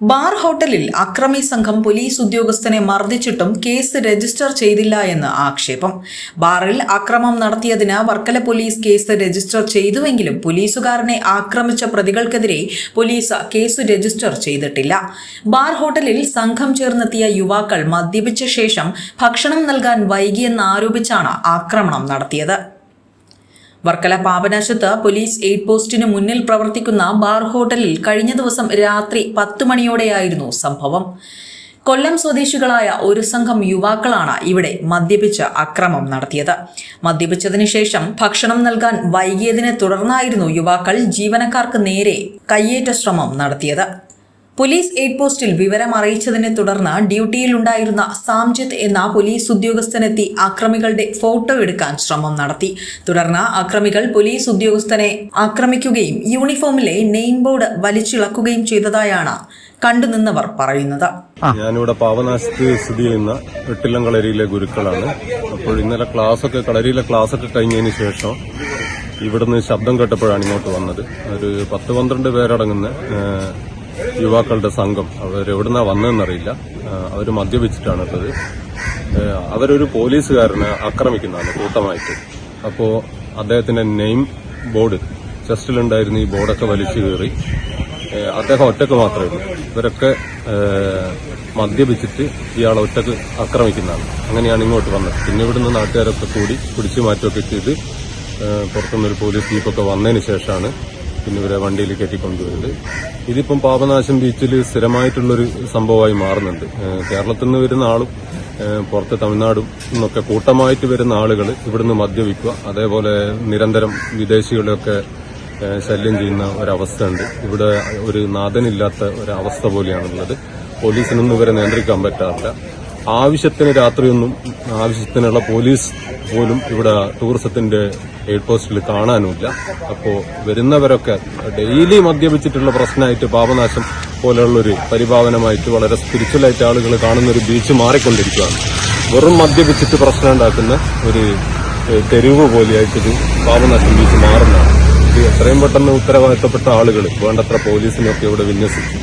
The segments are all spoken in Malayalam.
ബാർ ഹോട്ടലിൽ അക്രമി സംഘം പോലീസ് ഉദ്യോഗസ്ഥനെ മർദ്ദിച്ചിട്ടും കേസ് രജിസ്റ്റർ ചെയ്തില്ല എന്ന് ആക്ഷേപം. ബാറിൽ അക്രമം നടത്തിയതിന് വർക്കല പോലീസ് കേസ് രജിസ്റ്റർ ചെയ്തുവെങ്കിലും പോലീസുകാരനെ ആക്രമിച്ച പ്രതികൾക്കെതിരെ പോലീസ് കേസ് രജിസ്റ്റർ ചെയ്തിട്ടില്ല. ബാർ ഹോട്ടലിൽ സംഘം ചേർന്നെത്തിയ യുവാക്കൾ മദ്യപിച്ച ശേഷം ഭക്ഷണം നൽകാൻ വൈകിയെന്നാരോപിച്ചാണ് ആക്രമണം നടത്തിയത്. വർക്കല പാപനാശത്ത് പോലീസ് എയ്ഡ് പോസ്റ്റിന് മുന്നിൽ പ്രവർത്തിക്കുന്ന ബാർ ഹോട്ടലിൽ കഴിഞ്ഞ ദിവസം രാത്രി 10 മണിയോടെയായിരുന്നു സംഭവം. കൊല്ലം സ്വദേശികളായ ഒരു സംഘം യുവാക്കളാണ് ഇവിടെ മദ്യപിച്ച് അക്രമം നടത്തിയത്. മദ്യപിച്ചതിന് ശേഷം ഭക്ഷണം നൽകാൻ വൈകിയതിനെ തുടർന്നായിരുന്നു യുവാക്കൾ ജീവനക്കാർക്ക് നേരെ കയ്യേറ്റ ശ്രമം നടത്തിയത്. പോലീസ് എയ്ഡ് പോസ്റ്റിൽ വിവരം അറിയിച്ചതിനെ തുടർന്ന് ഡ്യൂട്ടിയിലുണ്ടായിരുന്ന സാംജിത്ത് എന്ന പോലീസ് ഉദ്യോഗസ്ഥനെത്തി അക്രമികളുടെ ഫോട്ടോ എടുക്കാൻ ശ്രമം നടത്തി. തുടർന്ന് അക്രമികൾ പോലീസ് ഉദ്യോഗസ്ഥനെ ആക്രമിക്കുകയും യൂണിഫോമിലെ നെയിം ബോർഡ് വലിച്ചിളക്കുകയും ചെയ്തതായാണ് കണ്ടുനിന്നവർ പറയുന്നത്. ഞാനിവിടെ പാവനാശത്ത് സ്ഥിതി ചെയ്യുന്ന വെട്ടിലം കളരിയിലെ ഗുരുക്കളാണ്. അപ്പോൾ ഇന്നലെ കളരിയിലെ ക്ലാസ്സൊക്കെ കഴിഞ്ഞതിന് ശേഷം ഇവിടുന്ന് ശബ്ദം കേട്ടപ്പോഴാണ് ഇങ്ങോട്ട് വന്നത്. ഒരു 10-12 പേരടങ്ങുന്ന യുവാക്കളുടെ സംഘം. അവരെവിടുന്നാ വന്നതെന്നറിയില്ല. അവർ മദ്യപിച്ചിട്ടാണ് ഉള്ളത്. അവരൊരു പോലീസുകാരനെ ആക്രമിക്കുന്നതാണ് കൂട്ടമായിട്ട്. അപ്പോൾ അദ്ദേഹത്തിന്റെ നെയിം ബോർഡ് ചെസ്റ്റിലുണ്ടായിരുന്ന ഈ ബോർഡൊക്കെ വലിച്ചു കയറി അദ്ദേഹം ഒറ്റക്ക് മാത്രമേ ഉള്ളൂ. ഇവരൊക്കെ മദ്യപിച്ചിട്ട് ഇയാളെ ഒറ്റക്ക് ആക്രമിക്കുന്നതാണ്. അങ്ങനെയാണ് ഇങ്ങോട്ട് വന്നത്. പിന്നെ ഇവിടുന്ന് നാട്ടുകാരൊക്കെ കൂടി പിടിച്ചു മാറ്റുകയൊക്കെ ചെയ്ത് പുറത്തുനിന്നൊരു പോലീസ് ജീപ്പൊക്കെ വന്നതിന് ശേഷമാണ് പിന്നെ ഇവരെ വണ്ടിയിൽ കയറ്റിക്കൊണ്ടുവരുന്നത്. ഇതിപ്പം പാപനാശം ബീച്ചിൽ സ്ഥിരമായിട്ടുള്ളൊരു സംഭവമായി മാറുന്നുണ്ട്. കേരളത്തിൽ നിന്ന് വരുന്ന ആളും പുറത്ത് തമിഴ്നാടും നിന്നൊക്കെ കൂട്ടമായിട്ട് വരുന്ന ആളുകൾ ഇവിടുന്ന് മദ്യപിക്കുക, അതേപോലെ നിരന്തരം വിദേശികളെയൊക്കെ ശല്യം ചെയ്യുന്ന ഒരവസ്ഥ ഉണ്ട്. ഇവിടെ ഒരു നാഥനില്ലാത്ത ഒരവസ്ഥ പോലെയാണുള്ളത്. പോലീസിനൊന്നും ഇവരെ നിയന്ത്രിക്കാൻ പറ്റാറില്ല. ആവശ്യത്തിന് രാത്രിയൊന്നും ആവശ്യത്തിനുള്ള പോലീസ് പോലും ഇവിടെ ടൂറിസത്തിന്റെ എയ്ഡ് പോസ്റ്റിൽ കാണാനുമില്ല. അപ്പോൾ വരുന്നവരൊക്കെ ഡെയിലി മദ്യപിച്ചിട്ടുള്ള പ്രശ്നമായിട്ട് പാപനാശം പോലെയുള്ളൊരു പരിഭാവനമായിട്ട് വളരെ സ്പിരിച്വലായിട്ട് ആളുകൾ കാണുന്ന ഒരു ബീച്ച് മാറിക്കൊണ്ടിരിക്കുകയാണ്. വെറും മദ്യപിച്ചിട്ട് പ്രശ്നം ഉണ്ടാക്കുന്ന ഒരു തെരുവ് പോലെയായിട്ടൊരു പാപനാശം ബീച്ച് മാറുന്നതാണ്. ഇത് എത്രയും പെട്ടെന്ന് ഉത്തരവാദിത്തപ്പെട്ട ആളുകൾ വേണ്ടത്ര പോലീസിനെയൊക്കെ ഇവിടെ വിന്യസിച്ചു.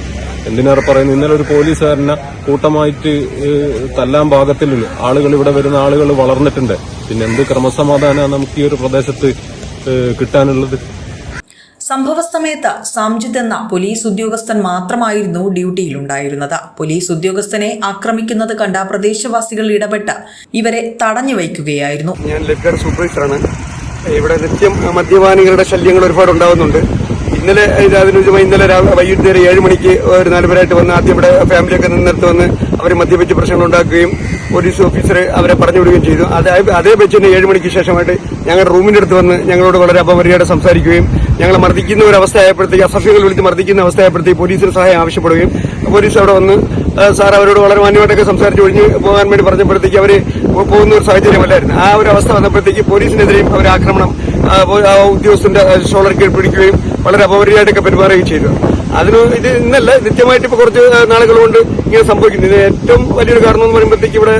എന്തിനേറെ പറയുന്നു, ഇന്നലെ ഒരു പോലീസുകാരനെ കൂട്ടമായിട്ട് തല്ലാൻ പാകത്തിൽ ആളുകൾ ഇവിടെ വരുന്ന ആളുകൾ വളർന്നിട്ടുണ്ട്. പിന്നെ എന്ത് ക്രമസമാധാനമാണ് നമുക്ക് ഈ ഒരു പ്രദേശത്ത് കിട്ടാനുള്ളത്? സംഭവ സമയത്ത് സാംജിത്ത് എന്ന പോലീസ് ഉദ്യോഗസ്ഥൻ മാത്രമായിരുന്നു ഡ്യൂട്ടിയിലുണ്ടായിരുന്നത്. പോലീസ് ഉദ്യോഗസ്ഥനെ ആക്രമിക്കുന്നത് കണ്ട പ്രദേശവാസികൾ ഇടപെട്ട് ഇവരെ തടഞ്ഞു വയ്ക്കുകയായിരുന്നു. ഞാൻ ലഫ്റ്റനന്റ് സൂപ്പർവൈസറാണ്. ഇവിടെ നിത്യം മദ്യപാനികളുടെ ശല്യങ്ങൾ ഒരുപാട് ഉണ്ടാവുന്നുണ്ട്. ഇന്നലെ വൈകിട്ട് 7 മണിക്ക് ഒരു 4 പേരായിട്ട് വന്ന് ആദ്യം ഇവിടെ ഫാമിലിയൊക്കെ നിന്നിടത്ത് വന്ന് അവർ മദ്യപിച്ച് പ്രശ്നങ്ങൾ ഉണ്ടാക്കുകയും പോലീസ് ഓഫീസർ അവരെ പറഞ്ഞു വിടുകയും ചെയ്തു. അതേ വെച്ച് തന്നെ 7 മണിക്ക് ശേഷമായിട്ട് ഞങ്ങളുടെ റൂമിന്റെ അടുത്ത് വന്ന് ഞങ്ങളോട് വളരെ അപമര്യാദ സംസാരിക്കുകയും ഞങ്ങളെ മർദ്ദിക്കുന്ന ഒരു അവസ്ഥയായപ്പോഴത്തേക്ക് അസഭ്യങ്ങൾ വിളിച്ച് മർദ്ദിക്കുന്ന അവസ്ഥയായപ്പോഴത്തേക്ക് പോലീസിന് സഹായം ആവശ്യപ്പെടുകയും പോലീസ് അവിടെ വന്ന് സാർ അവരോട് വളരെ മാന്യമായിട്ടൊക്കെ സംസാരിച്ച് ഒഴിഞ്ഞ് പോകാൻ വേണ്ടി പറഞ്ഞപ്പോഴത്തേക്ക് അവർ പോകുന്ന ഒരു സാഹചര്യമല്ലായിരുന്നു. ആ ഒരു അവസ്ഥ വന്നപ്പോഴത്തേക്ക് പോലീസിനെതിരെയും അവർ ആക്രമണം ഉദ്യോഗസ്ഥന്റെ ഷോളർ കീഴ് പിടിക്കുകയും വളരെ അപമര്യാദയൊക്കെ പെരുമാറുകയും ചെയ്തു. ഇത് ഇന്നല്ല, നിത്യമായിട്ട് ഇപ്പൊ കുറച്ച് നാളുകൾ കൊണ്ട് ഇങ്ങനെ സംഭവിക്കുന്നു. ഇതിന് ഏറ്റവും വലിയൊരു കാരണം എന്ന് പറയുമ്പോഴത്തേക്ക് ഇവിടെ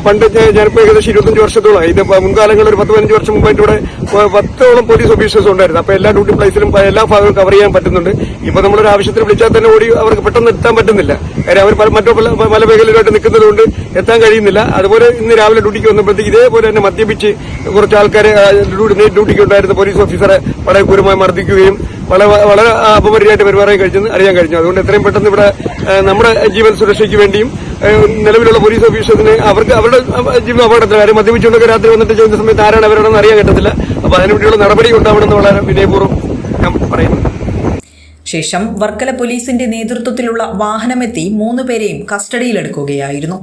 പണ്ട് ഞാനിപ്പോ ഏകദേശം 25 വർഷത്തോളം, ഇത് മുൻകാലങ്ങളിൽ ഒരു 10-15 വർഷം മുമ്പായിട്ട് ഇവിടെ 10ഓളം പോലീസ് ഓഫീസേഴ്സ് ഉണ്ടായിരുന്നു. അപ്പൊ എല്ലാ ഡ്യൂട്ടി പ്ലേസിലും എല്ലാ ഭാഗവും കവർ ചെയ്യാൻ പറ്റുന്നുണ്ട്. ഇപ്പൊ നമ്മളൊരു ആവശ്യത്തിന് വിളിച്ചാൽ തന്നെ ഓടി അവർക്ക് പെട്ടെന്ന് എത്താൻ പറ്റുന്നില്ല. കാര്യം അവർ മറ്റു പല മേഖലയിലായിട്ട് നിൽക്കുന്നത് കൊണ്ട് എത്താൻ കഴിയുന്നില്ല. അതുപോലെ ഇന്ന് രാവിലെ ഡ്യൂട്ടിക്ക് വന്നപ്പോഴത്തേക്ക് ഇതേപോലെ തന്നെ മദ്യപിച്ച് കുറച്ച് ആൾക്കാരെ ഡ്യൂട്ടിക്ക് ഉണ്ടായിരുന്ന പോലീസ് ഓഫീസറെ വളരെ ക്രൂരമായി മർദ്ദിക്കുകയും വളരെ അപമര്യാദയായിട്ട് പെരുമാറുകയും കഴിച്ചെന്ന് അറിയാൻ കഴിഞ്ഞു. അതുകൊണ്ട് എത്രയും പെട്ടെന്ന് ഇവിടെ നമ്മുടെ ജീവൻ സുരക്ഷയ്ക്ക് വേണ്ടിയും നിലവിലുള്ള പോലീസ് ഓഫീസേഴ്സിന് അവരുടെ ജീവൻ അപകടത്തിൽ കാര്യം മദ്യപിച്ചുകൊണ്ടൊക്കെ രാത്രി വന്നിട്ട് ചെയ്യുന്ന സമയത്ത് ആരാണ് അവരോടൊന്നും അറിയാൻ പറ്റത്തില്ല. അപ്പൊ അതിനുവേണ്ടിയുള്ള നടപടി ഉണ്ടാവണമെന്ന് വളരെ വിനയപൂർവ്വം ഞാൻ പറയുന്നു. ശേഷം വർക്കല പോലീസിന്റെ നേതൃത്വത്തിലുള്ള വാഹനമെത്തി 3 പേരെയും കസ്റ്റഡിയിലെടുക്കുകയായിരുന്നു.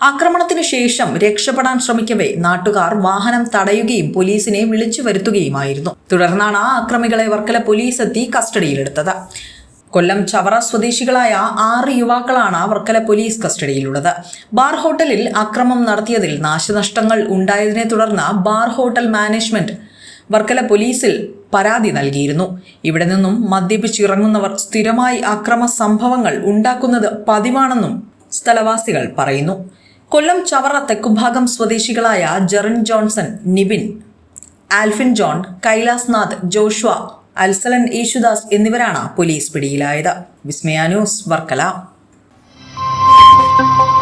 ആക്രമണത്തിന് ശേഷം രക്ഷപ്പെടാൻ ശ്രമിക്കവേ നാട്ടുകാർ വാഹനം തടയുകയും പോലീസിനെ വിളിച്ചു വരുത്തുകയുമായിരുന്നു. തുടർന്നാണ് ആക്രമികളെ വർക്കല പോലീസ് എത്തി കസ്റ്റഡിയിലെടുത്തത്. കൊല്ലം ചവറ സ്വദേശികളായ 6 യുവാക്കളാണ് വർക്കല പോലീസ് കസ്റ്റഡിയിലുള്ളത്. ബാർ ഹോട്ടലിൽ അക്രമം നടത്തിയതിൽ നാശനഷ്ടങ്ങൾ ഉണ്ടായതിനെ തുടർന്ന് ബാർ ഹോട്ടൽ മാനേജ്മെന്റ് വർക്കല പോലീസിൽ പരാതി നൽകിയിരുന്നു. ഇവിടെ നിന്നും മദ്യപിച്ചിറങ്ങുന്നവർ സ്ഥിരമായി അക്രമ സംഭവങ്ങൾ ഉണ്ടാക്കുന്നത് പതിവാണെന്നും സ്ഥലവാസികൾ പറയുന്നു. കൊല്ലം ചവറ തെക്കുഭാഗം സ്വദേശികളായ Jerin Johnson, Nibin, Alfin John, Kailas Nath, Joshua, Alsalan Yesudas എന്നിവരാണ് പോലീസ് പിടിയിലായത്. വിസ്മയ ന്യൂസ്, വർക്കല. ന്യൂസ്